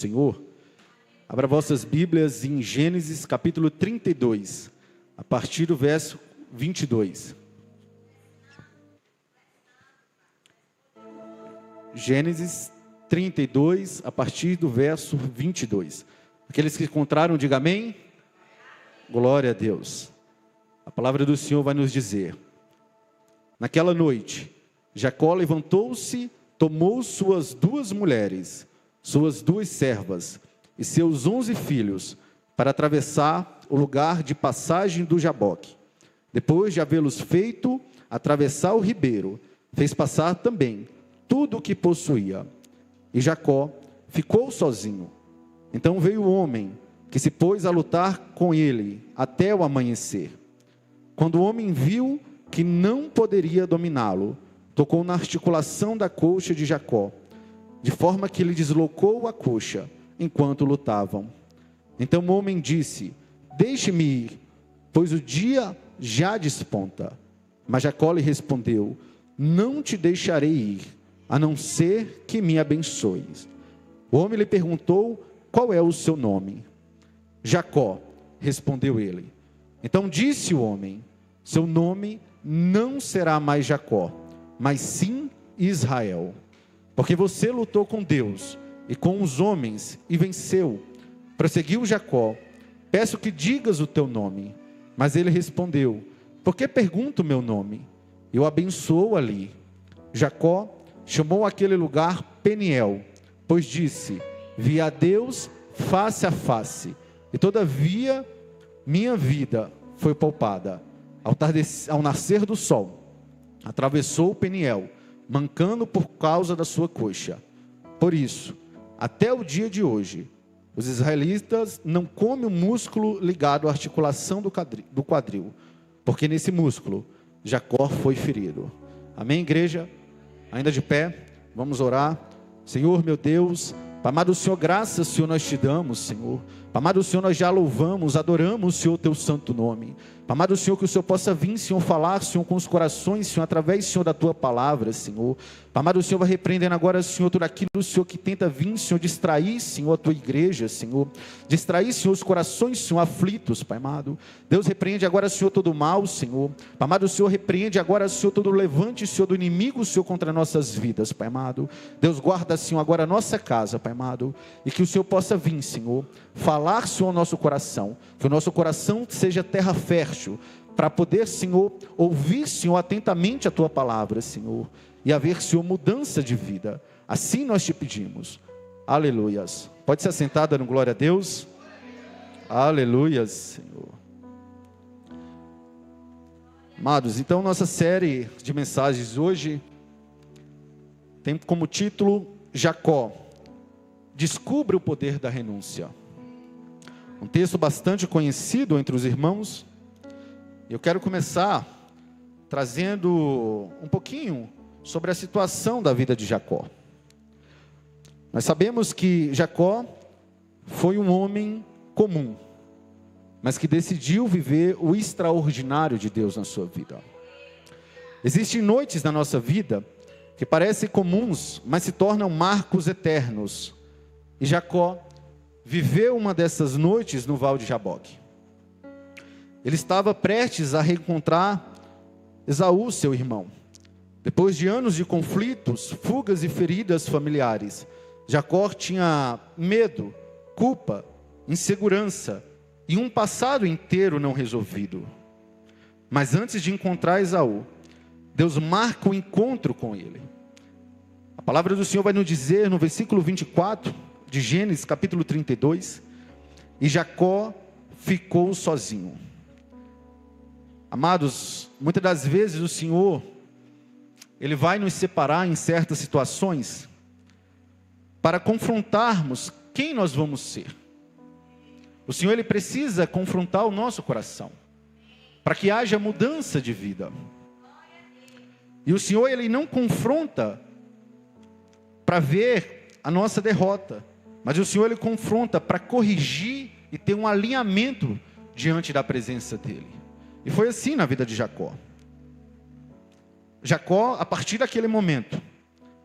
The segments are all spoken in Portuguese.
Senhor, abra vossas Bíblias em Gênesis capítulo 32, a partir do verso 22. Gênesis 32, a partir do verso 22. Aqueles que encontraram, diga amém. Glória a Deus. A palavra do Senhor vai nos dizer: naquela noite, Jacó levantou-se, tomou suas 2 mulheres, suas 2 servas e seus 11 filhos, para atravessar o lugar de passagem do Jaboque. Depois de havê-los feito atravessar o ribeiro, fez passar também tudo o que possuía. E Jacó ficou sozinho. Então veio o homem, que se pôs a lutar com ele até o amanhecer. Quando o homem viu que não poderia dominá-lo, tocou na articulação da coxa de Jacó, de forma que ele deslocou a coxa enquanto lutavam. Então o homem disse: deixe-me ir, pois o dia já desponta. Mas Jacó lhe respondeu: não te deixarei ir, a não ser que me abençoes. O homem lhe perguntou: qual é o seu nome? Jacó, respondeu ele. Então disse o homem: seu nome não será mais Jacó, mas sim Israel, porque você lutou com Deus e com os homens e venceu. Prosseguiu Jacó: peço que digas o teu nome. Mas ele respondeu: por que pergunta o meu nome? E o abençoou ali. Jacó chamou aquele lugar Peniel, pois disse: vi a Deus face a face, e todavia minha vida foi poupada. Ao nascer do sol, atravessou o Peniel, mancando por causa da sua coxa. Por isso, até o dia de hoje, os israelitas não comem o músculo ligado à articulação do quadril, porque nesse músculo Jacó foi ferido. Amém, igreja? Ainda de pé, vamos orar. Senhor meu Deus, amado Senhor, graças, Senhor, nós te damos, Senhor. Amado Senhor, nós já louvamos, adoramos, Senhor, teu santo nome. Amado Senhor, que o Senhor possa vir, Senhor, falar, Senhor, com os corações, Senhor, através, Senhor, da tua palavra, Senhor. Amado Senhor, vai repreendendo agora, Senhor, tudo aquilo, Senhor, que tenta vir, Senhor, distrair, Senhor, a tua igreja, Senhor. Distrair, Senhor, os corações, Senhor, aflitos, Pai amado. Deus, repreende agora, Senhor, todo o mal, Senhor. Amado Senhor, repreende agora, Senhor, todo o levante, Senhor, do inimigo, Senhor, contra nossas vidas, Pai amado. Deus, guarda, Senhor, agora a nossa casa, Pai amado. E que o Senhor possa vir, Senhor, falar, Senhor, ao nosso coração. Que o nosso coração seja terra fértil, para poder, Senhor, ouvir, Senhor, atentamente a tua palavra, Senhor, e haver, Senhor, mudança de vida. Assim nós te pedimos. Aleluias. Pode se assentar dando glória a Deus. Aleluias, Senhor. Amados, então nossa série de mensagens hoje tem como título Jacó, descubra o poder da renúncia. Um texto bastante conhecido entre os irmãos. Eu quero começar trazendo um pouquinho sobre a situação da vida de Jacó. Nós sabemos que Jacó foi um homem comum, mas que decidiu viver o extraordinário de Deus na sua vida. Existem noites na nossa vida que parecem comuns, mas se tornam marcos eternos. E Jacó viveu uma dessas noites no Val de Jaboque. Ele estava prestes a reencontrar Esaú, seu irmão. Depois de anos de conflitos, fugas e feridas familiares, Jacó tinha medo, culpa, insegurança e um passado inteiro não resolvido. Mas antes de encontrar Esaú, Deus marca o encontro com ele. A palavra do Senhor vai nos dizer no versículo 24 de Gênesis capítulo 32, e Jacó ficou sozinho. Amados, muitas das vezes o Senhor, Ele vai nos separar em certas situações, para confrontarmos quem nós vamos ser. O Senhor, Ele precisa confrontar o nosso coração, para que haja mudança de vida. E o Senhor, Ele não confronta para ver a nossa derrota, mas o Senhor, Ele confronta para corrigir e ter um alinhamento diante da presença dEle. E foi assim na vida de Jacó. Jacó, a partir daquele momento,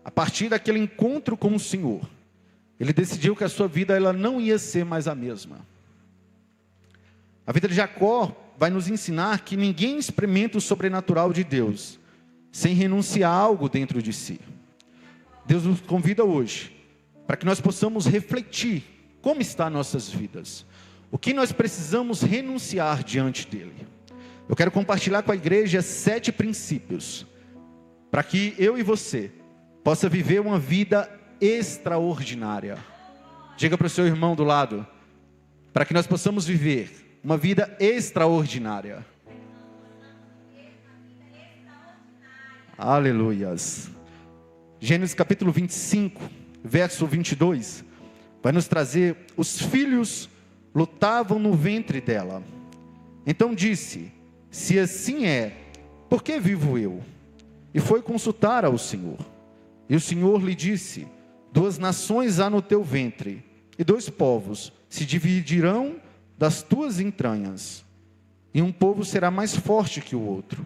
a partir daquele encontro com o Senhor, ele decidiu que a sua vida ela não ia ser mais a mesma. A vida de Jacó vai nos ensinar que ninguém experimenta o sobrenatural de Deus sem renunciar a algo dentro de si. Deus nos convida hoje para que nós possamos refletir como estão nossas vidas, o que nós precisamos renunciar diante dele. Eu quero compartilhar com a igreja 7 princípios para que eu e você possa viver uma vida extraordinária. Diga para o seu irmão do lado, para que nós possamos viver uma vida extraordinária. Aleluias. Gênesis capítulo 25, verso 22, vai nos trazer: os filhos lutavam no ventre dela. Então disse: se assim é, por que vivo eu? E foi consultar ao Senhor. E o Senhor lhe disse: 2 nações há no teu ventre, e 2 povos se dividirão das tuas entranhas. E um povo será mais forte que o outro,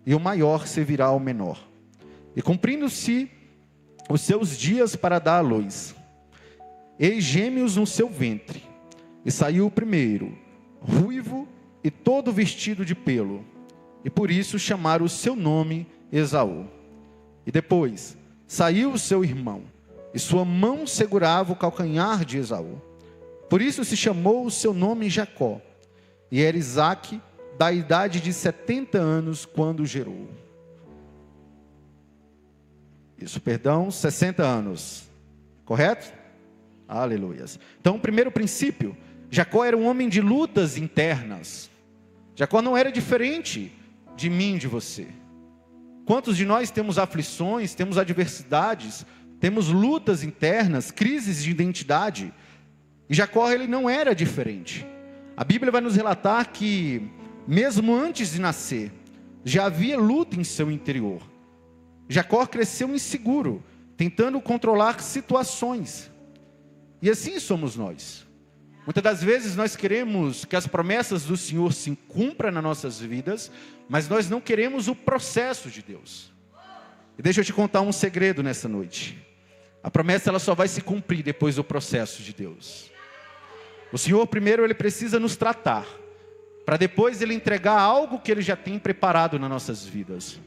e o maior servirá ao menor. E cumprindo-se os seus dias para dar à luz, eis gêmeos no seu ventre. E saiu o primeiro, ruivo e todo vestido de pelo, e por isso chamaram o seu nome Esaú. E depois saiu o seu irmão, e sua mão segurava o calcanhar de Esaú. Por isso se chamou o seu nome Jacó. E era Isaque da idade de 70 anos quando gerou. 60 anos. Correto? Aleluias. Então, o primeiro princípio: Jacó era um homem de lutas internas. Jacó não era diferente de mim, de você. Quantos de nós temos aflições, temos adversidades, temos lutas internas, crises de identidade? E Jacó, ele não era diferente. A Bíblia vai nos relatar que, mesmo antes de nascer, já havia luta em seu interior. Jacó cresceu inseguro, tentando controlar situações. E assim somos nós. Muitas das vezes nós queremos que as promessas do Senhor se cumpram nas nossas vidas, mas nós não queremos o processo de Deus. E deixa eu te contar um segredo nessa noite. A promessa ela só vai se cumprir depois do processo de Deus. O Senhor primeiro ele precisa nos tratar, para depois ele entregar algo que ele já tem preparado nas nossas vidas.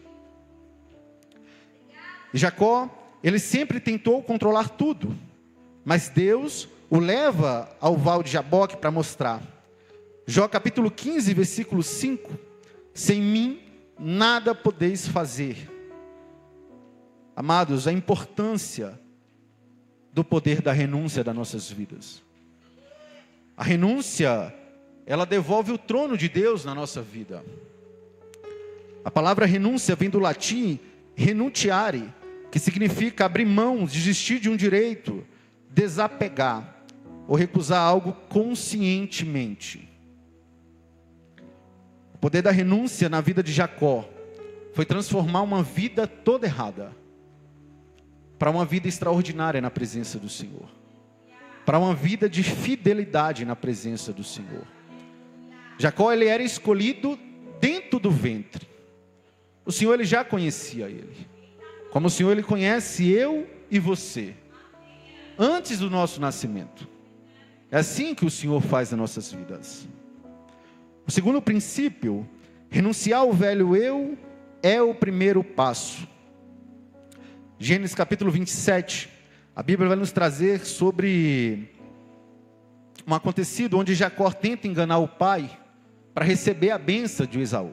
E Jacó, ele sempre tentou controlar tudo, mas Deus o leva ao val de Jaboque para mostrar. Jó capítulo 15, versículo 5: sem mim nada podeis fazer. Amados, a importância do poder da renúncia das nossas vidas. A renúncia, ela devolve o trono de Deus na nossa vida. A palavra renúncia vem do latim renuntiare, que significa abrir mão, desistir de um direito, desapegar ou recusar algo conscientemente. O poder da renúncia na vida de Jacó foi transformar uma vida toda errada para uma vida extraordinária na presença do Senhor, para uma vida de fidelidade na presença do Senhor. Jacó, ele era escolhido dentro do ventre. O Senhor, ele já conhecia ele, como o Senhor, ele conhece eu e você, antes do nosso nascimento. É assim que o Senhor faz nas nossas vidas. O segundo princípio: renunciar ao velho eu é o primeiro passo. Gênesis capítulo 27, a Bíblia vai nos trazer sobre um acontecido onde Jacó tenta enganar o pai para receber a bênção de Esaú.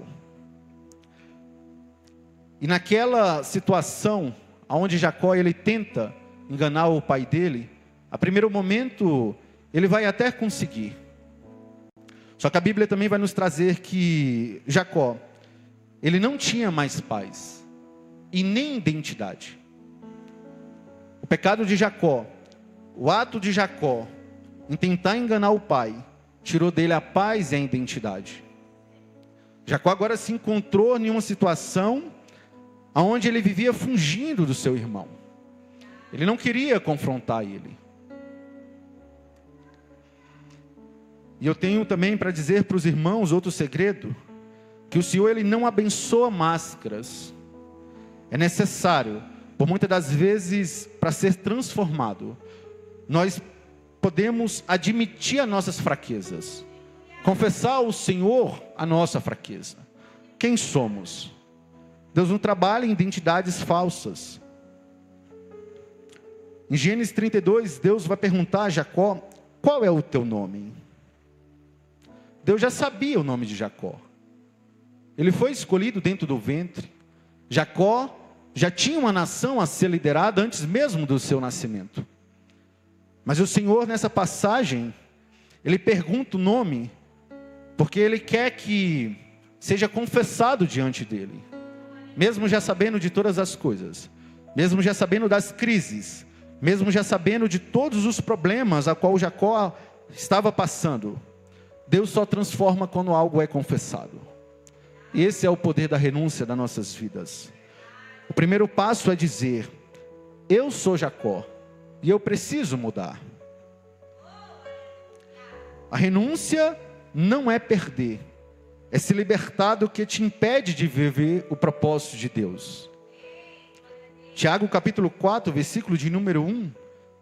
E naquela situação, onde Jacó ele tenta enganar o pai dele, a primeiro momento ele vai até conseguir. Só que a Bíblia também vai nos trazer que Jacó, ele não tinha mais paz e nem identidade. O pecado de Jacó, o ato de Jacó em tentar enganar o pai, tirou dele a paz e a identidade. Jacó agora se encontrou em uma situação onde ele vivia fugindo do seu irmão. Ele não queria confrontar ele. E eu tenho também para dizer para os irmãos outro segredo, que o Senhor ele não abençoa máscaras. É necessário, por muitas das vezes, para ser transformado, nós podemos admitir as nossas fraquezas, confessar ao Senhor a nossa fraqueza. Quem somos? Deus não trabalha em identidades falsas. Em Gênesis 32, Deus vai perguntar a Jacó: qual é o teu nome? Deus já sabia o nome de Jacó. Ele foi escolhido dentro do ventre. Jacó já tinha uma nação a ser liderada antes mesmo do seu nascimento. Mas o Senhor, nessa passagem, Ele pergunta o nome, porque Ele quer que seja confessado diante dEle. Mesmo já sabendo de todas as coisas, mesmo já sabendo das crises, mesmo já sabendo de todos os problemas a qual Jacó estava passando, Deus só transforma quando algo é confessado. E esse é o poder da renúncia das nossas vidas. O primeiro passo é dizer: eu sou Jacó e eu preciso mudar. A renúncia não é perder, é se libertar do que te impede de viver o propósito de Deus. Tiago capítulo 4, versículo de número 1.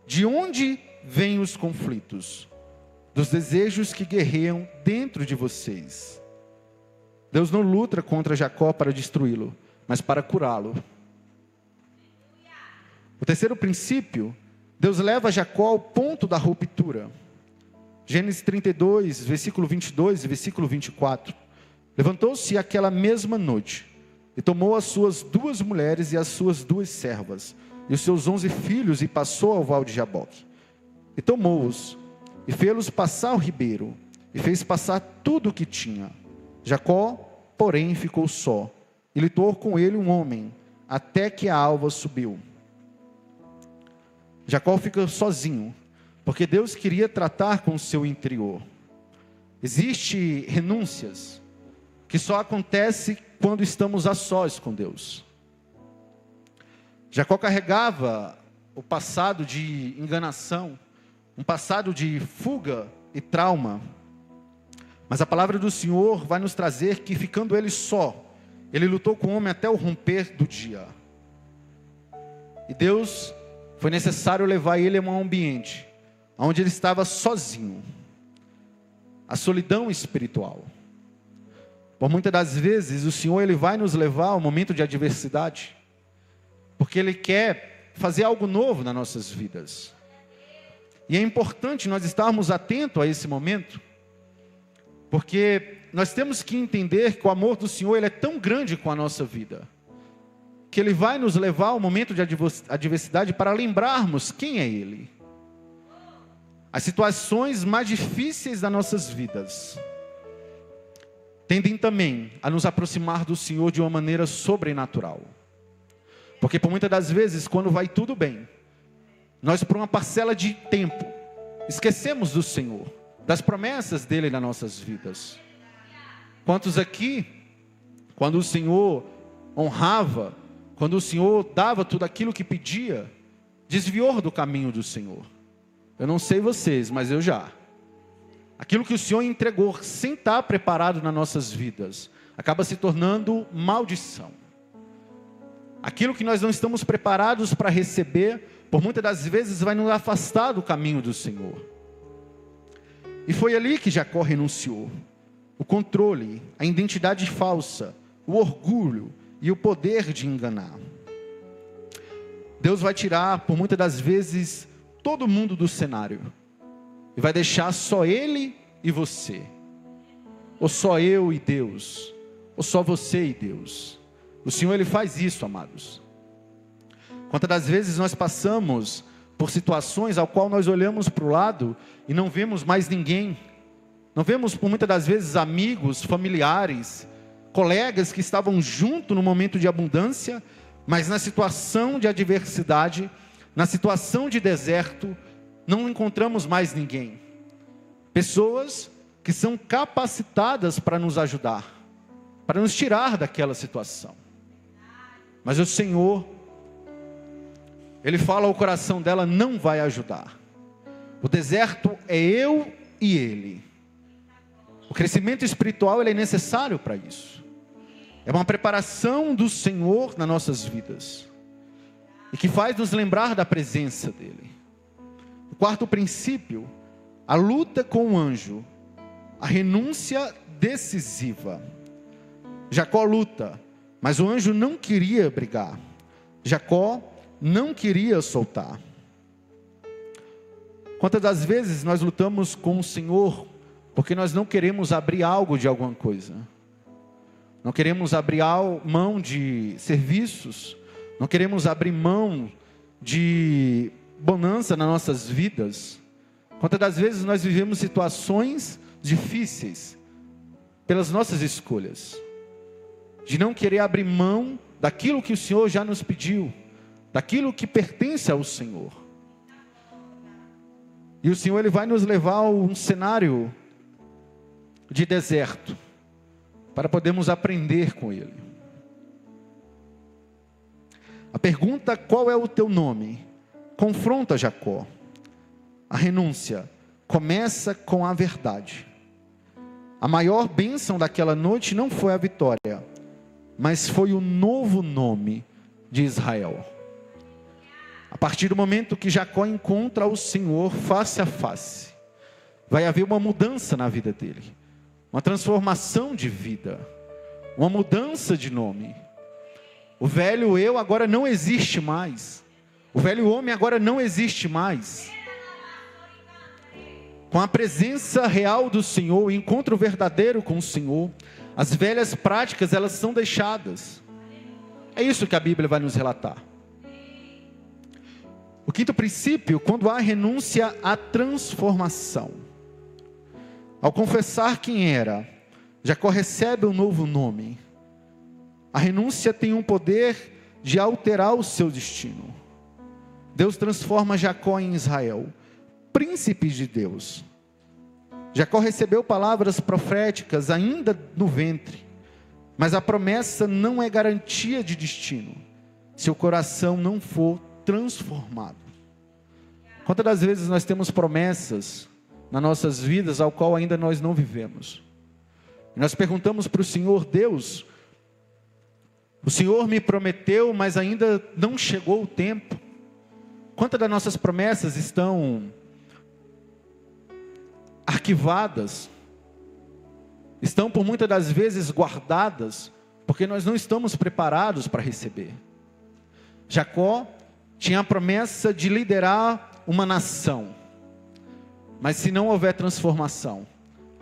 De onde vêm os conflitos? Dos desejos que guerreiam dentro de vocês. Deus não luta contra Jacó para destruí-lo, mas para curá-lo. O terceiro princípio, Deus leva Jacó ao ponto da ruptura. Gênesis 32, versículo 22 e versículo 24. Levantou-se aquela mesma noite, e tomou as suas 2 mulheres e as suas 2 servas, e os seus 11 filhos, e passou ao val de Jaboque. E tomou-os, e fê-los passar o ribeiro, e fez passar tudo o que tinha. Jacó, porém, ficou só, e lutou com ele um homem, até que a alva subiu. Jacó fica sozinho, porque Deus queria tratar com o seu interior. Existem renúncias que só acontecem quando estamos a sós com Deus. Jacó carregava o passado de enganação, um passado de fuga e trauma. Mas a palavra do Senhor vai nos trazer que, ficando ele só, ele lutou com o homem até o romper do dia. E Deus, foi necessário levar ele a um ambiente onde ele estava sozinho. A solidão espiritual. Por muitas das vezes, o Senhor ele vai nos levar ao momento de adversidade, porque Ele quer fazer algo novo nas nossas vidas. E é importante nós estarmos atentos a esse momento, porque nós temos que entender que o amor do Senhor ele é tão grande com a nossa vida, que Ele vai nos levar ao momento de adversidade para lembrarmos quem é Ele. As situações mais difíceis das nossas vidas tendem também a nos aproximar do Senhor de uma maneira sobrenatural. Porque por muitas das vezes, quando vai tudo bem, nós por uma parcela de tempo, esquecemos do Senhor, das promessas dEle nas nossas vidas. Quantos aqui, quando o Senhor honrava, quando o Senhor dava tudo aquilo que pedia, desviou do caminho do Senhor? Eu não sei vocês, mas eu já. Aquilo que o Senhor entregou sem estar preparado nas nossas vidas, acaba se tornando maldição. Aquilo que nós não estamos preparados para receber, por muitas das vezes vai nos afastar do caminho do Senhor. E foi ali que Jacó renunciou. O controle, a identidade falsa, o orgulho e o poder de enganar. Deus vai tirar, por muitas das vezes, todo mundo do cenário. E vai deixar só Ele e você. Ou só eu e Deus. Ou só você e Deus. O Senhor Ele faz isso, amados. Quantas das vezes nós passamos por situações ao qual nós olhamos para o lado e não vemos mais ninguém. Não vemos por muitas das vezes amigos, familiares, colegas que estavam junto no momento de abundância, mas na situação de adversidade, na situação de deserto, não encontramos mais ninguém. Pessoas que são capacitadas para nos ajudar, para nos tirar daquela situação. Mas o Senhor, Ele fala ao coração dela, não vai ajudar. O deserto é eu e Ele. O crescimento espiritual ele é necessário para isso. É uma preparação do Senhor nas nossas vidas. E que faz nos lembrar da presença dEle. O quarto princípio, a luta com o anjo, a renúncia decisiva. Jacó luta, mas o anjo não queria brigar. Jacó não queria soltar. Quantas das vezes nós lutamos com o Senhor porque nós não queremos abrir algo de alguma coisa? Não queremos abrir mão de serviços, não queremos abrir mão de bonança nas nossas vidas. Quantas das vezes nós vivemos situações difíceis pelas nossas escolhas, de não querer abrir mão daquilo que o Senhor já nos pediu, daquilo que pertence ao Senhor. E o Senhor, Ele vai nos levar a um cenário de deserto, para podermos aprender com Ele. A pergunta, qual é o teu nome? Confronta Jacó. A renúncia começa com a verdade. A maior bênção daquela noite não foi a vitória, mas foi o novo nome de Israel. A partir do momento que Jacó encontra o Senhor face a face, vai haver uma mudança na vida dele, uma transformação de vida, uma mudança de nome. O velho eu agora não existe mais, o velho homem agora não existe mais. Com a presença real do Senhor, o encontro verdadeiro com o Senhor, as velhas práticas, elas são deixadas. É isso que a Bíblia vai nos relatar. O quinto princípio, quando há renúncia à transformação. Ao confessar quem era, Jacó recebe um novo nome. A renúncia tem um poder de alterar o seu destino. Deus transforma Jacó em Israel, príncipe de Deus. Jacó recebeu palavras proféticas ainda no ventre, mas a promessa não é garantia de destino, se o coração não for transformado. Quantas das vezes nós temos promessas nas nossas vidas, ao qual ainda nós não vivemos? E nós perguntamos para o Senhor: Deus, o Senhor me prometeu, mas ainda não chegou o tempo. Quantas das nossas promessas estão arquivadas, estão por muitas das vezes guardadas, porque nós não estamos preparados para receber? Jacó tinha a promessa de liderar uma nação, mas se não houver transformação,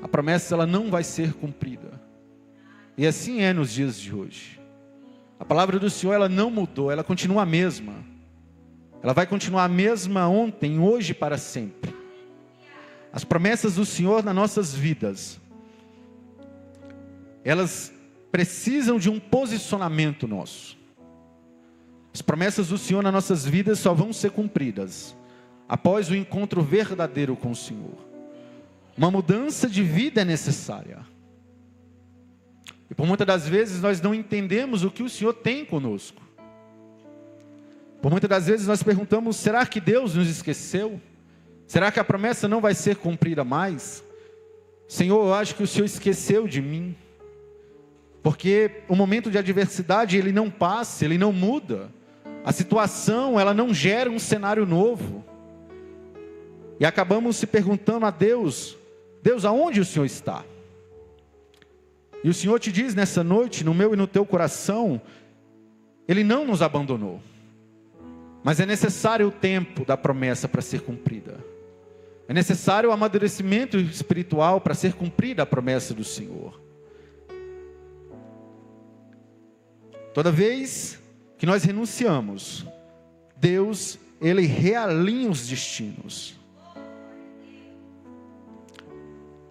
a promessa ela não vai ser cumprida. E assim é nos dias de hoje. A palavra do Senhor ela não mudou, ela continua a mesma. Ela vai continuar a mesma ontem, hoje e para sempre. As promessas do Senhor nas nossas vidas, elas precisam de um posicionamento nosso. As promessas do Senhor nas nossas vidas só vão ser cumpridas após o encontro verdadeiro com o Senhor. Uma mudança de vida é necessária. E por muitas das vezes nós não entendemos o que o Senhor tem conosco. Por muitas das vezes nós perguntamos: será que Deus nos esqueceu? Será que a promessa não vai ser cumprida mais? Senhor, eu acho que o Senhor esqueceu de mim. Porque o momento de adversidade, ele não passa, ele não muda. A situação, ela não gera um cenário novo. E acabamos se perguntando a Deus: Deus, aonde o Senhor está? E o Senhor te diz nessa noite, no meu e no teu coração, Ele não nos abandonou. Mas é necessário o tempo da promessa para ser cumprida. É necessário o amadurecimento espiritual para ser cumprida a promessa do Senhor. Toda vez que nós renunciamos, Deus, Ele realinha os destinos.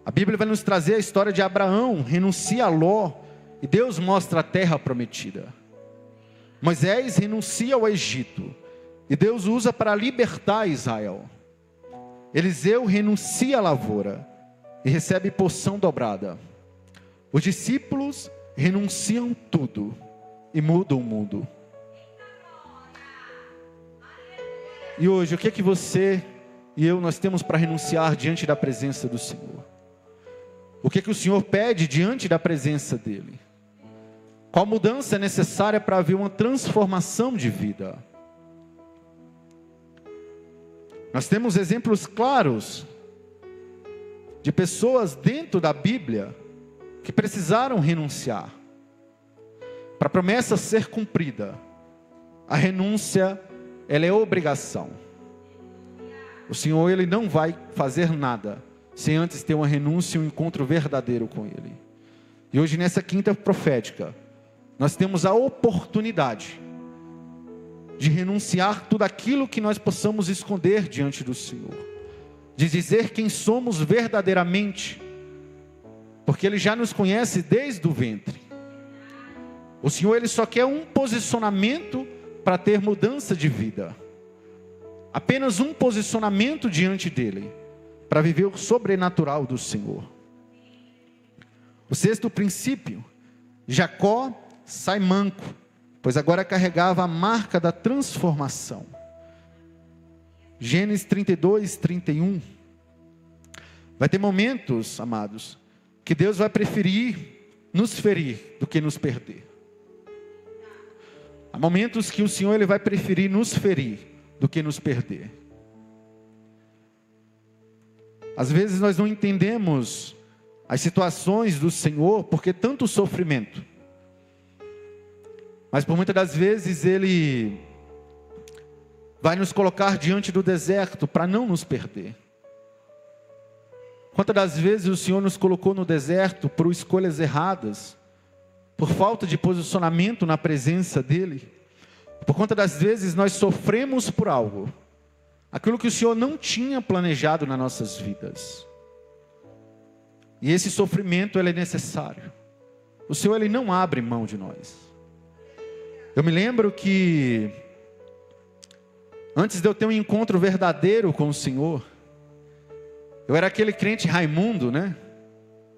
A Bíblia vai nos trazer a história de Abraão, renuncia a Ló, e Deus mostra a terra prometida. Moisés renuncia ao Egito, e Deus usa para libertar Israel. Eliseu renuncia à lavoura, e recebe porção dobrada. Os discípulos renunciam tudo, e mudam o mundo. E hoje, o que é que você e eu nós temos para renunciar diante da presença do Senhor? O que é que o Senhor pede diante da presença dEle? Qual mudança é necessária para haver uma transformação de vida? Nós temos exemplos claros de pessoas dentro da Bíblia que precisaram renunciar. Para a promessa ser cumprida, a renúncia, ela é obrigação. O Senhor, Ele não vai fazer nada sem antes ter uma renúncia e um encontro verdadeiro com Ele. E hoje, nessa quinta profética, nós temos a oportunidade de renunciar tudo aquilo que nós possamos esconder diante do Senhor, de dizer quem somos verdadeiramente, porque Ele já nos conhece desde o ventre. O Senhor, Ele só quer um posicionamento para ter mudança de vida, apenas um posicionamento diante dEle, para viver o sobrenatural do Senhor. O sexto princípio: Jacó sai manco, pois agora carregava a marca da transformação. Gênesis 32, 31. Vai ter momentos, amados, que Deus vai preferir nos ferir do que nos perder. Há momentos que o Senhor, Ele vai preferir nos ferir do que nos perder. Às vezes nós não entendemos as situações do Senhor, porque tanto sofrimento. Mas por muitas das vezes Ele vai nos colocar diante do deserto para não nos perder. Quantas das vezes o Senhor nos colocou no deserto por escolhas erradas, por falta de posicionamento na presença dEle? Por conta das vezes nós sofremos por algo, aquilo que o Senhor não tinha planejado nas nossas vidas. E esse sofrimento, ele é necessário. O Senhor, Ele não abre mão de nós. Eu me lembro que antes de eu ter um encontro verdadeiro com o Senhor, eu era aquele crente Raimundo, né?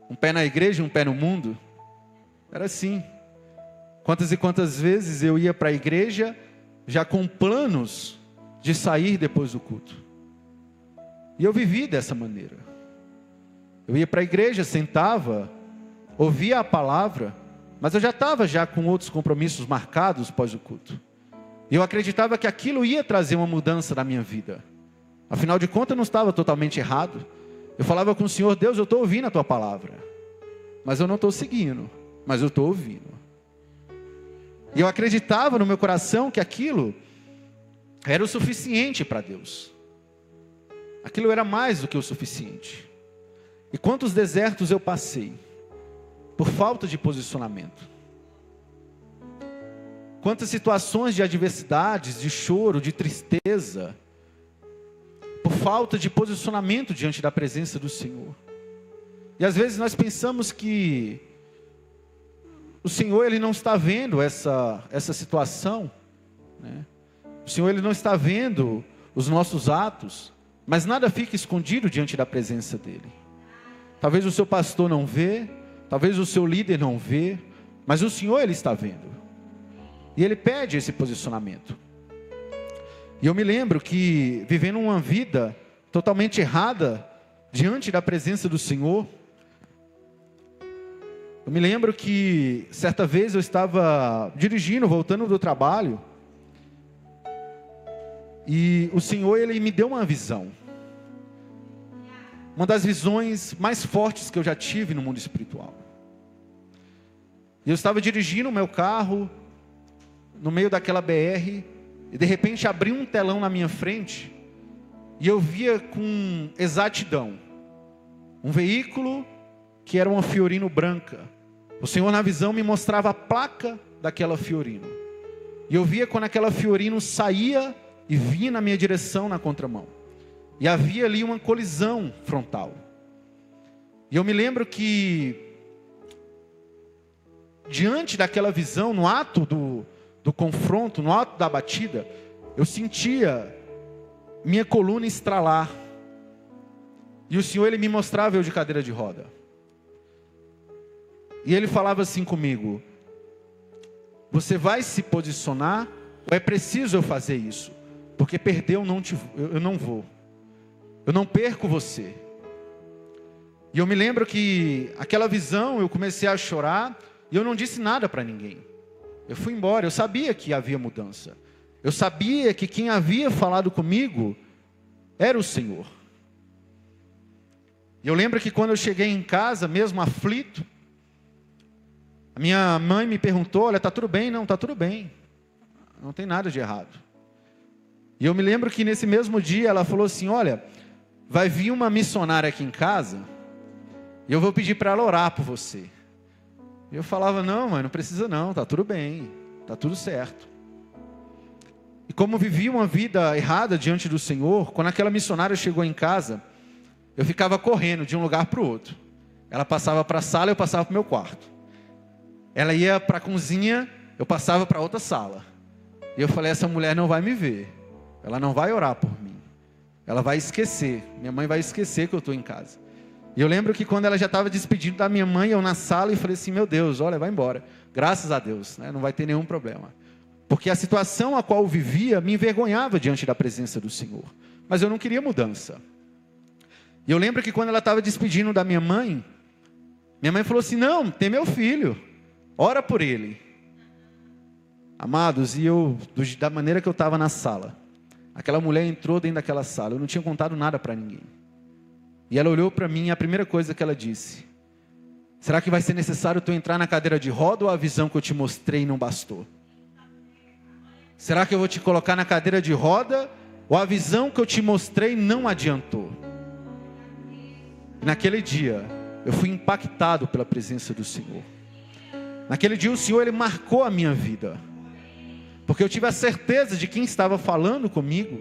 Um pé na igreja, um pé no mundo. Era assim. Quantas e quantas vezes eu ia para a igreja já com planos de sair depois do culto. E eu vivi dessa maneira. Eu ia para a igreja, sentava, ouvia a palavra, mas eu já estava com outros compromissos marcados após o culto. E eu acreditava que aquilo ia trazer uma mudança na minha vida. Afinal de contas, eu não estava totalmente errado. Eu falava com o Senhor: Deus, eu estou ouvindo a Tua palavra, mas eu não estou seguindo, mas eu estou ouvindo. E eu acreditava no meu coração que aquilo era o suficiente para Deus. Aquilo era mais do que o suficiente. E quantos desertos eu passei por falta de posicionamento. Quantas situações de adversidades, de choro, de tristeza, por falta de posicionamento diante da presença do Senhor. E às vezes nós pensamos que o Senhor, Ele não está vendo essa situação, né? O Senhor, Ele não está vendo os nossos atos, mas nada fica escondido diante da presença dEle. Talvez o seu pastor não vê, talvez o seu líder não vê, mas o Senhor, Ele está vendo. E Ele pede esse posicionamento. E eu me lembro que, vivendo uma vida totalmente errada, diante da presença do Senhor, eu me lembro que, certa vez eu estava dirigindo, voltando do trabalho, e o Senhor, Ele me deu uma visão. Uma das visões mais fortes que eu já tive no mundo espiritual. E eu estava dirigindo o meu carro, no meio daquela BR, e de repente abriu um telão na minha frente, e eu via com exatidão um veículo que era uma Fiorino branca. O Senhor, na visão, me mostrava a placa daquela Fiorino, e eu via quando aquela Fiorino saía e vinha na minha direção na contramão, e havia ali uma colisão frontal. E eu me lembro que, diante daquela visão, no ato do confronto, no ato da batida, eu sentia minha coluna estralar. E o Senhor, Ele me mostrava eu de cadeira de roda. E Ele falava assim comigo: você vai se posicionar, ou é preciso eu fazer isso? Porque perder eu não vou. Eu não perco você. E eu me lembro que aquela visão, eu comecei a chorar, e eu não disse nada para ninguém. Eu fui embora. Eu sabia que havia mudança. Eu sabia que quem havia falado comigo era o Senhor. E eu lembro que quando eu cheguei em casa, mesmo aflito, a minha mãe me perguntou: olha, está tudo bem? Não, está tudo bem. Não tem nada de errado. E eu me lembro que nesse mesmo dia ela falou assim: olha, vai vir uma missionária aqui em casa e eu vou pedir para ela orar por você. E eu falava: não, mãe, não precisa não, está tudo bem, está tudo certo. E como vivi uma vida errada diante do Senhor, quando aquela missionária chegou em casa, eu ficava correndo de um lugar para o outro. Ela passava para a sala, eu passava para o meu quarto. Ela ia para a cozinha, eu passava para outra sala. E eu falei: essa mulher não vai me ver, ela não vai orar por mim, ela vai esquecer, minha mãe vai esquecer que eu estou em casa. E eu lembro que quando ela já estava despedindo da minha mãe, eu na sala, e falei assim: meu Deus, olha, vai embora, graças a Deus, né? Não vai ter nenhum problema. Porque a situação a qual eu vivia me envergonhava diante da presença do Senhor, mas eu não queria mudança. E eu lembro que quando ela estava despedindo da minha mãe falou assim: não, tem meu filho, ora por ele. Amados, e eu, da maneira que eu estava na sala, aquela mulher entrou dentro daquela sala, eu não tinha contado nada para ninguém. E ela olhou para mim e a primeira coisa que ela disse: será que vai ser necessário tu entrar na cadeira de roda ou a visão que eu te mostrei não bastou? Será que eu vou te colocar na cadeira de roda ou a visão que eu te mostrei não adiantou? E naquele dia, eu fui impactado pela presença do Senhor. Naquele dia o Senhor, Ele marcou a minha vida. Porque eu tive a certeza de quem estava falando comigo.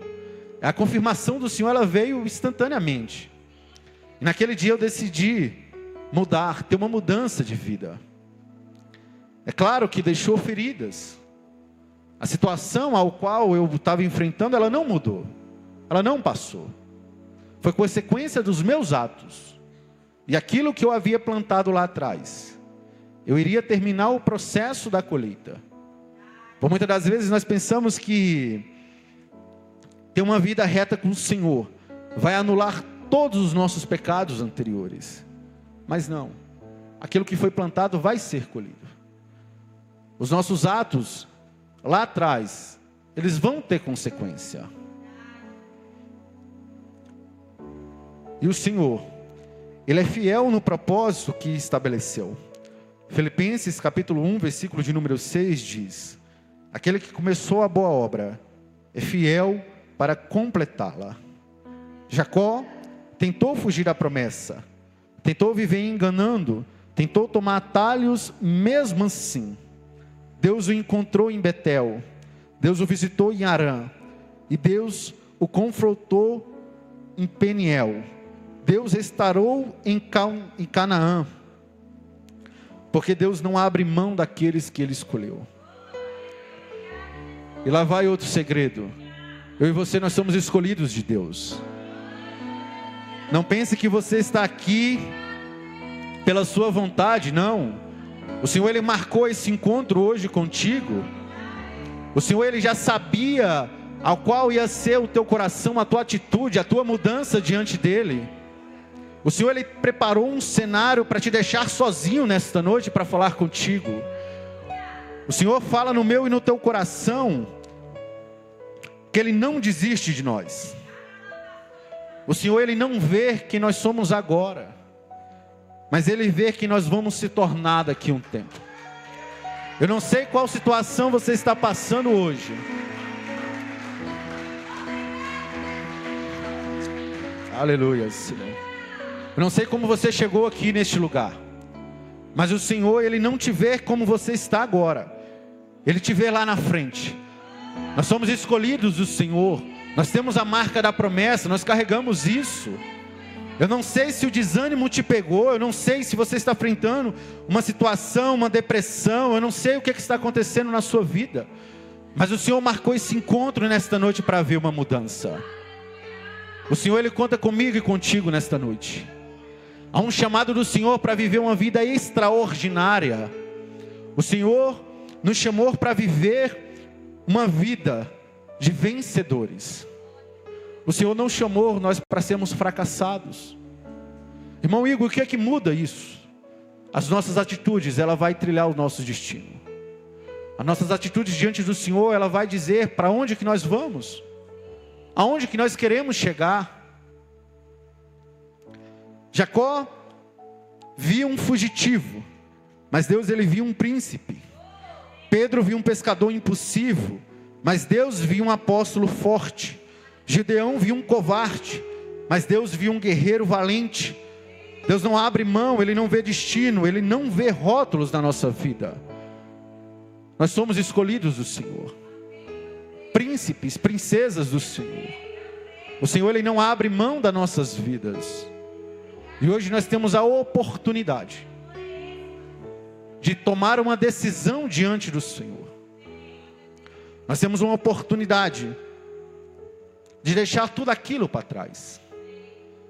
A confirmação do Senhor, ela veio instantaneamente. E naquele dia eu decidi mudar, ter uma mudança de vida. É claro que deixou feridas. A situação ao qual eu estava enfrentando, ela não mudou. Ela não passou. Foi consequência dos meus atos. E aquilo que eu havia plantado lá atrás. Eu iria terminar o processo da colheita. Por muitas das vezes nós pensamos que ter uma vida reta com o Senhor vai anular todos os nossos pecados anteriores. Mas não. Aquilo que foi plantado vai ser colhido. Os nossos atos lá atrás, eles vão ter consequência. E o Senhor, Ele é fiel no propósito que estabeleceu. Filipenses capítulo 1, versículo de número 6 diz: aquele que começou a boa obra é fiel para completá-la. Jacó tentou fugir da promessa, tentou viver enganando, tentou tomar atalhos, mesmo assim Deus o encontrou em Betel, Deus o visitou em Arã, e Deus o confrontou em Peniel. Deus restaurou em Canaã, porque Deus não abre mão daqueles que Ele escolheu. E lá vai outro segredo: eu e você, nós somos escolhidos de Deus. Não pense que você está aqui pela sua vontade, não. O Senhor, Ele marcou esse encontro hoje contigo. O Senhor, Ele já sabia ao qual ia ser o teu coração, a tua atitude, a tua mudança diante dEle. O Senhor, Ele preparou um cenário para te deixar sozinho nesta noite, para falar contigo. O Senhor fala no meu e no teu coração que Ele não desiste de nós. O Senhor, Ele não vê quem nós somos agora, mas Ele vê que nós vamos se tornar daqui a um tempo. Eu não sei qual situação você está passando hoje. Aleluia, Senhor. Eu não sei como você chegou aqui neste lugar, mas o Senhor, Ele não te vê como você está agora. Ele te vê lá na frente. Nós somos escolhidos do Senhor. Nós temos a marca da promessa, nós carregamos isso. Eu não sei se o desânimo te pegou, eu não sei se você está enfrentando uma situação, uma depressão, eu não sei o que está acontecendo na sua vida, mas o Senhor marcou esse encontro nesta noite para ver uma mudança. O Senhor, Ele conta comigo e contigo nesta noite. Há um chamado do Senhor para viver uma vida extraordinária. O Senhor nos chamou para viver uma vida de vencedores. O Senhor não chamou nós para sermos fracassados. Irmão Igor, o que é que muda isso? As nossas atitudes, ela vai trilhar o nosso destino. As nossas atitudes diante do Senhor, ela vai dizer para onde que nós vamos. aonde que nós queremos chegar. Jacó via um fugitivo, mas Deus ele via um príncipe. Pedro via um pescador impulsivo, mas Deus via um apóstolo forte. Gideão via um covarde, mas Deus via um guerreiro valente. Deus não abre mão, Ele não vê destino, Ele não vê rótulos na nossa vida. Nós somos escolhidos do Senhor, príncipes, princesas do Senhor. O Senhor Ele não abre mão das nossas vidas. E hoje nós temos a oportunidade de tomar uma decisão diante do Senhor. Nós temos uma oportunidade de deixar tudo aquilo para trás,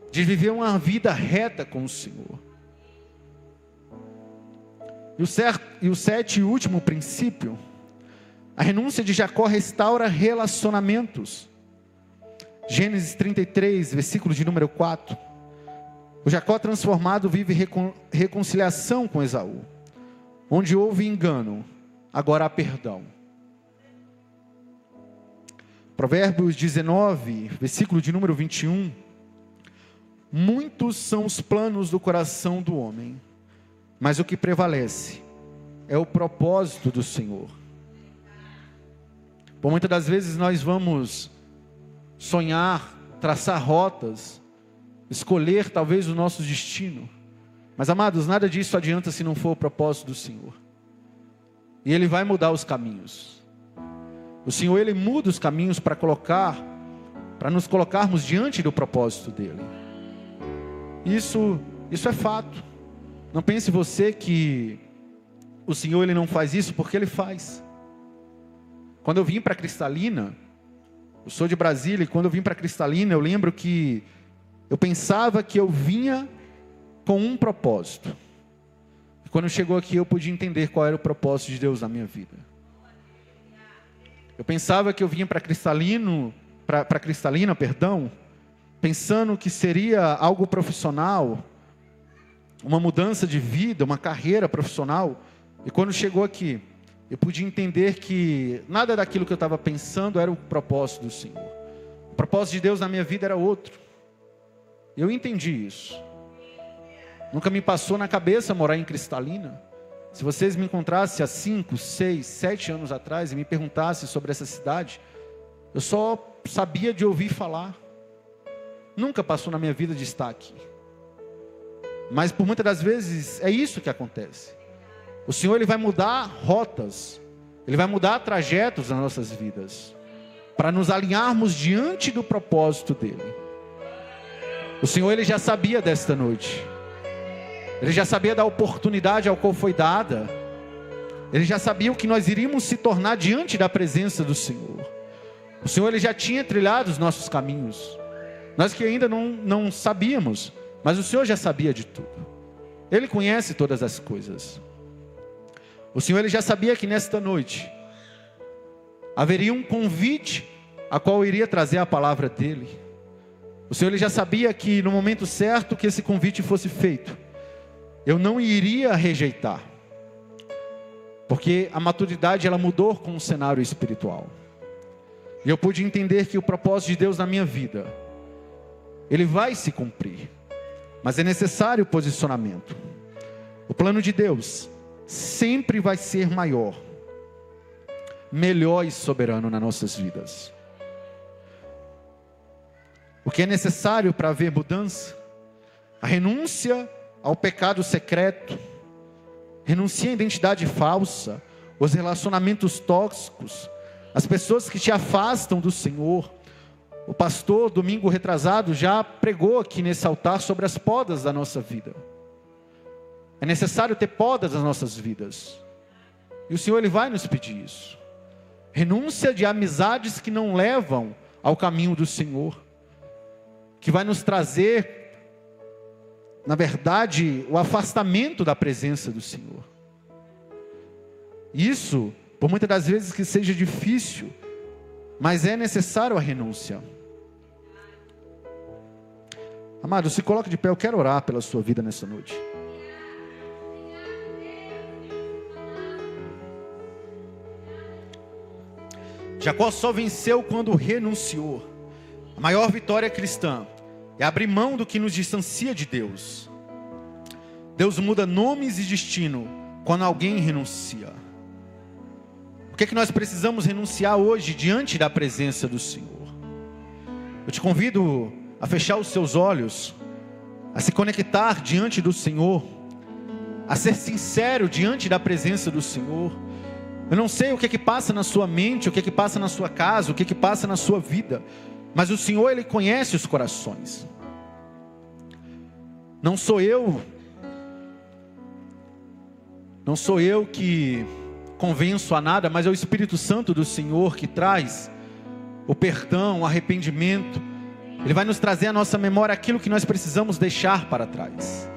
de viver uma vida reta com o Senhor. E o sétimo e último princípio, a renúncia de Jacó restaura relacionamentos. Gênesis 33, versículo de número 4. O Jacó transformado vive reconciliação com Esaú. Onde houve engano, agora há perdão. Provérbios 19, versículo de número 21. Muitos são os planos do coração do homem, mas o que prevalece é o propósito do Senhor. Por muitas das vezes nós vamos sonhar, traçar rotas, escolher talvez o nosso destino. Mas amados, nada disso adianta se não for o propósito do Senhor. E Ele vai mudar os caminhos. O Senhor Ele muda os caminhos para nos colocarmos diante do propósito dEle. Isso é fato. Não pense você que o Senhor Ele não faz isso, porque Ele faz. Quando eu vim para Cristalina, eu sou de Brasília, e quando eu vim para Cristalina, eu lembro que eu pensava que eu vinha com um propósito. E quando chegou aqui, eu pude entender qual era o propósito de Deus na minha vida. Eu pensava que eu vinha para Cristalina, pensando que seria algo profissional, uma mudança de vida, uma carreira profissional. E quando chegou aqui, eu pude entender que nada daquilo que eu estava pensando era o propósito do Senhor. O propósito de Deus na minha vida era outro. Eu entendi isso. Nunca me passou na cabeça morar em Cristalina. Se vocês me encontrassem há 5, 6, 7 anos atrás e me perguntassem sobre essa cidade, eu só sabia de ouvir falar. Nunca passou na minha vida de estar aqui. Mas por muitas das vezes é isso que acontece. O Senhor Ele vai mudar rotas, Ele vai mudar trajetos nas nossas vidas, para nos alinharmos diante do propósito dEle. O Senhor Ele já sabia desta noite. Ele já sabia da oportunidade ao qual foi dada. Ele já sabia o que nós iríamos se tornar diante da presença do Senhor. O Senhor Ele já tinha trilhado os nossos caminhos. Nós que ainda não sabíamos, mas o Senhor já sabia de tudo. Ele conhece todas as coisas. O Senhor Ele já sabia que nesta noite haveria um convite a qual iria trazer a palavra dEle. O Senhor Ele já sabia que no momento certo que esse convite fosse feito, eu não iria rejeitar, porque a maturidade ela mudou com o cenário espiritual, e eu pude entender que o propósito de Deus na minha vida, ele vai se cumprir, mas é necessário posicionamento. O plano de Deus sempre vai ser maior, melhor e soberano nas nossas vidas. O que é necessário para haver mudança? A renúncia ao pecado secreto, renuncia à identidade falsa, os relacionamentos tóxicos, as pessoas que te afastam do Senhor. O pastor, domingo retrasado, já pregou aqui nesse altar sobre as podas da nossa vida. É necessário ter podas nas nossas vidas, e o Senhor Ele vai nos pedir isso. Renúncia de amizades que não levam ao caminho do Senhor, que vai nos trazer, na verdade, o afastamento da presença do Senhor. Isso, por muitas das vezes que seja difícil, mas é necessário a renúncia. Amado, se coloque de pé, eu quero orar pela sua vida nessa noite. Jacó só venceu quando renunciou. A maior vitória cristã é abrir mão do que nos distancia de Deus. Deus muda nomes e destino quando alguém renuncia. O que é que nós precisamos renunciar hoje diante da presença do Senhor? Eu te convido a fechar os seus olhos, a se conectar diante do Senhor, a ser sincero diante da presença do Senhor. Eu não sei o que é que passa na sua mente, o que é que passa na sua casa, o que é que passa na sua vida, mas o Senhor, Ele conhece os corações. Não sou eu que convenço a nada, mas é o Espírito Santo do Senhor que traz o perdão, o arrependimento. Ele vai nos trazer à nossa memória aquilo que nós precisamos deixar para trás.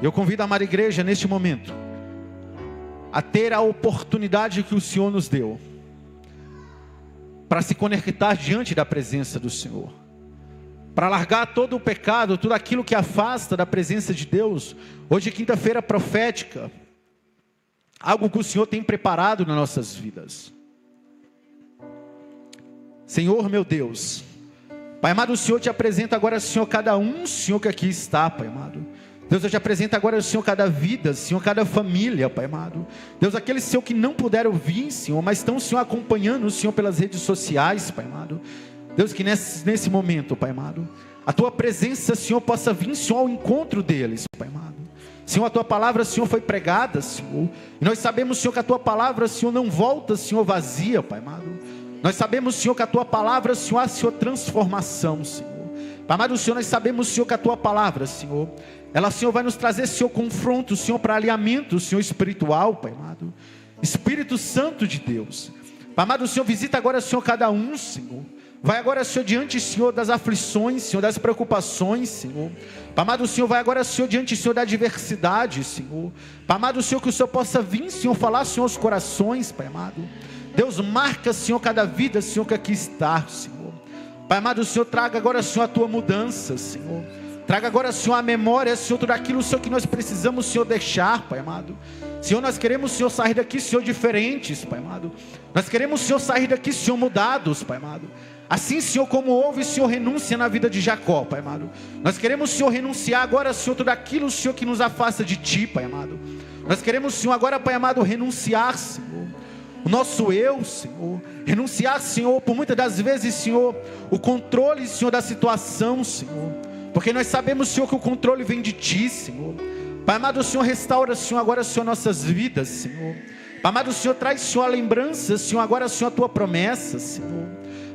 Eu convido a amada igreja neste momento a ter a oportunidade que o Senhor nos deu para se conectar diante da presença do Senhor, para largar todo o pecado, tudo aquilo que afasta da presença de Deus. Hoje é quinta-feira profética, algo que o Senhor tem preparado nas nossas vidas. Senhor meu Deus, Pai amado, o Senhor te apresenta agora, Senhor, cada um, Senhor, que aqui está, Pai amado. Deus, eu te apresento agora, Senhor, cada vida, Senhor, cada família, Pai amado. Deus, aqueles, Senhor, que não puderam vir, Senhor, mas estão, Senhor, acompanhando o Senhor pelas redes sociais, Pai amado. Deus, que nesse momento, Pai amado, a Tua presença, Senhor, possa vir, Senhor, ao encontro deles, Pai amado. Senhor, a Tua palavra, Senhor, foi pregada, Senhor. E nós sabemos, Senhor, que a Tua palavra, Senhor, não volta, Senhor, vazia, Pai amado. Nós sabemos, Senhor, que a Tua palavra, Senhor, há, Senhor, transformação, Senhor. Pai amado, Senhor, nós sabemos, Senhor, que a Tua palavra, Senhor, ela, Senhor, vai nos trazer, Senhor, confronto, Senhor, para alinhamento, Senhor, espiritual, Pai amado. Espírito Santo de Deus. Pai amado, Senhor, visita agora, Senhor, cada um, Senhor. Vai agora, Senhor, diante, Senhor, das aflições, Senhor, das preocupações, Senhor. Pai amado, Senhor, vai agora, Senhor, diante, Senhor, da adversidade, Senhor. Pai amado, Senhor, que o Senhor possa vir, Senhor, falar, Senhor, aos corações, Pai amado. Deus, marca, Senhor, cada vida, Senhor, que aqui está, Senhor. Pai amado, Senhor, traga agora, Senhor, a Tua mudança, Senhor. Traga agora, Senhor, a memória, Senhor, tudo aquilo, Senhor, que nós precisamos, Senhor, deixar, Pai amado. Senhor, nós queremos, Senhor, sair daqui, Senhor, diferentes, Pai amado. Nós queremos, Senhor, sair daqui, Senhor, mudados, Pai amado. Assim, Senhor, como houve, Senhor, renúncia na vida de Jacó, Pai amado. Nós queremos, Senhor, renunciar agora, Senhor, tudo aquilo, Senhor, que nos afasta de Ti, Pai amado. Nós queremos, Senhor, agora, Pai amado, renunciar, Senhor, o nosso eu, Senhor. Renunciar, Senhor, por muitas das vezes, Senhor, o controle, Senhor, da situação, Senhor. Porque nós sabemos, Senhor, que o controle vem de Ti, Senhor. Pai amado, o Senhor, restaura, Senhor, agora, Senhor, nossas vidas, Senhor. Pai amado, o Senhor, traz, Senhor, a lembrança, Senhor, agora, Senhor, a Tua promessa, Senhor.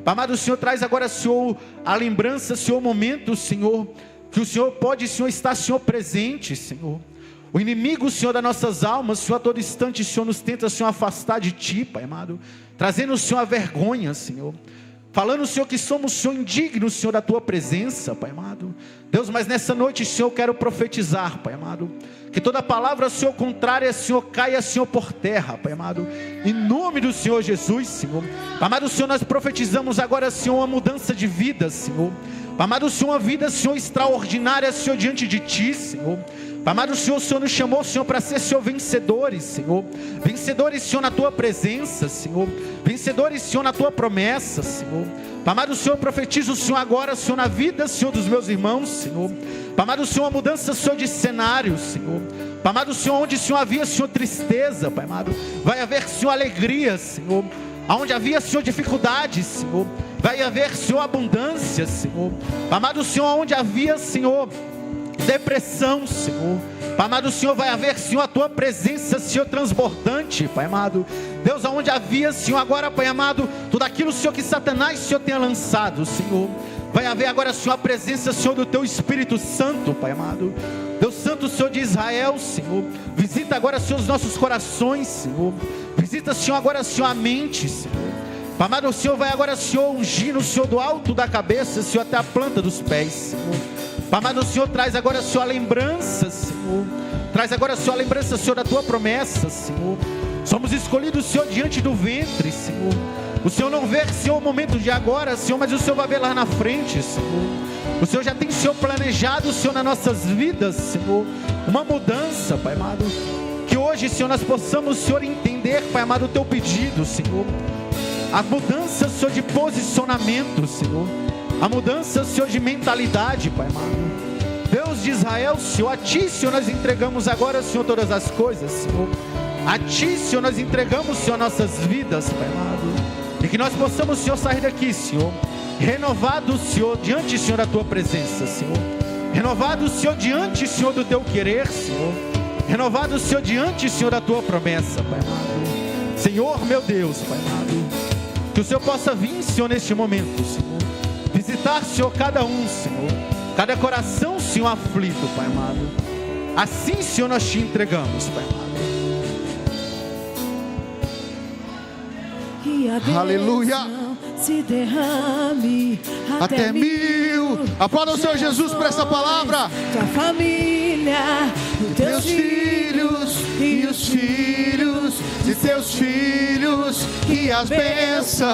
Pai amado, o Senhor, traz agora, Senhor, a lembrança, Senhor, o momento, Senhor, que o Senhor pode, Senhor, estar, Senhor, presente, Senhor. O inimigo, Senhor, das nossas almas, Senhor, a todo instante, Senhor, nos tenta, Senhor, afastar de Ti, Pai amado. Trazendo, Senhor, a vergonha, Senhor. Falando, Senhor, que somos, Senhor, indignos, Senhor, da Tua presença, Pai amado. Deus, mas nessa noite, Senhor, eu quero profetizar, Pai amado, que toda palavra, Senhor, contrária, Senhor, caia, Senhor, por terra, Pai amado. Em nome do Senhor Jesus, Senhor. Pai amado, Senhor, nós profetizamos agora, Senhor, uma mudança de vida, Senhor. Pai amado, Senhor, uma vida, Senhor, extraordinária, Senhor, diante de Ti, Senhor. Pai amado, o Senhor nos chamou, Senhor, para ser, Senhor, vencedores, Senhor. Vencedores, Senhor, na Tua presença, Senhor. Vencedores, Senhor, na Tua promessa, Senhor. Pai amado, o Senhor, profetiza o Senhor agora, Senhor, na vida, Senhor, dos meus irmãos, Senhor. Pai amado, o Senhor, uma mudança, Senhor, de cenário, Senhor. Pai amado, o Senhor, onde, Senhor, havia, Senhor, tristeza, Pai amado, vai haver, Senhor, alegria, Senhor. Aonde havia, Senhor, dificuldade, Senhor, vai haver, Senhor, abundância, Senhor. Pai amado, o Senhor, onde havia, Senhor, depressão, Senhor, Pai amado, o Senhor, vai haver, Senhor, a Tua presença, Senhor, transbordante, Pai amado. Deus, aonde havia, Senhor, agora, Pai amado, tudo aquilo, Senhor, que Satanás, Senhor, tenha lançado, Senhor, vai haver agora, Senhor, a presença, Senhor, do Teu Espírito Santo, Pai amado. Deus Santo, Senhor de Israel, Senhor, visita agora, Senhor, os nossos corações, Senhor. Visita, Senhor, agora, Senhor, a mente, Senhor. Pai amado, o Senhor vai agora, Senhor, ungir o Senhor do alto da cabeça, Senhor, até a planta dos pés, Senhor. Pai amado, o Senhor traz agora, Senhor, a lembrança, Senhor. Traz agora, Senhor, a lembrança, Senhor, da Tua promessa, Senhor. Somos escolhidos, Senhor, diante do ventre, Senhor. O Senhor não vê, Senhor, o momento de agora, Senhor, mas o Senhor vai ver lá na frente, Senhor. O Senhor já tem, Senhor, planejado, Senhor, nas nossas vidas, Senhor, uma mudança, Pai amado. Que hoje, Senhor, nós possamos, Senhor, entender, Pai amado, o Teu pedido, Senhor. A mudança, Senhor, de posicionamento, Senhor. a mudança, Senhor, de mentalidade, Pai amado. Deus de Israel, Senhor, a Ti, Senhor, nós entregamos agora, Senhor, todas as coisas, Senhor. A Ti, Senhor, nós entregamos, Senhor, nossas vidas, Pai amado. E que nós possamos, Senhor, sair daqui, Senhor, renovado, Senhor, diante, Senhor, da Tua presença, Senhor. Renovado, Senhor, diante, Senhor, do Teu querer, Senhor. Renovado, Senhor, diante, Senhor, da Tua promessa, Pai amado. Senhor, meu Deus, Pai amado, que o Senhor possa vir, Senhor, neste momento, Senhor. Visitar, Senhor, cada um, Senhor. Cada coração, Senhor, aflito, Pai amado. Assim, Senhor, nós Te entregamos, Pai amado. Aleluia. Se derrame Até 1000. Aplauda o Senhor Jesus por essa palavra. Tua família, os Teus filhos e os filhos de teus filhos, e as bênçãos